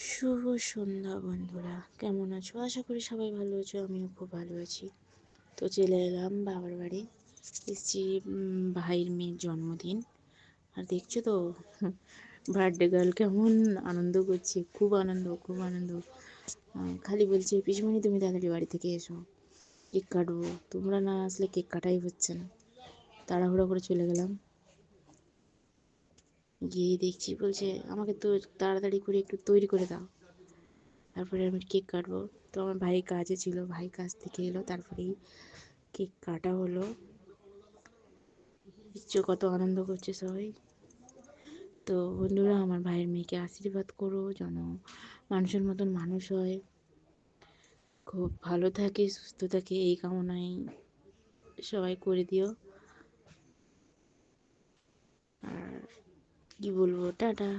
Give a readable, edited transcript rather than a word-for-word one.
শুভ সন্ধ্যা বন্ধুরা, কেমন আছো? আশা করি সবাই ভালো আছো। আমিও খুব ভালো আছি। তো চলে এলাম বাবার বাড়ি। এসছি ভাইয়ের মেয়ের জন্মদিন। আর দেখছো তো বার্থডে গার্ল কেমন আনন্দ করছে। খুব আনন্দ, খুব আনন্দ। খালি বলছে, পিসমণি তুমি তাড়াতাড়ি বাড়ি থেকে এসো, কেক কাটবো। তোমরা না আসলে কেক কাটাই হচ্ছে না। তাড়াহুড়ো করে চলে গেলাম। গিয়ে দেখছি, বলছে আমাকে তো তাড়াতাড়ি করে একটু তৈরি করে দাও, তারপরে আমি কেক কাটবো। তো আমার ভাই কাজে ছিল, ভাই কাজ থেকে এলো, তারপরেই কেক কাটা হলো। দেখছো কত আনন্দ করছে সবাই। তো বন্ধুরা, আমার ভাইয়ের মেয়েকে আশীর্বাদ করো যেন মানুষের মতন মানুষ হয়, খুব ভালো থাকে, সুস্থ থাকে, এই কামনাই সবাই করে দিও। আর কি বলবো, টাটা।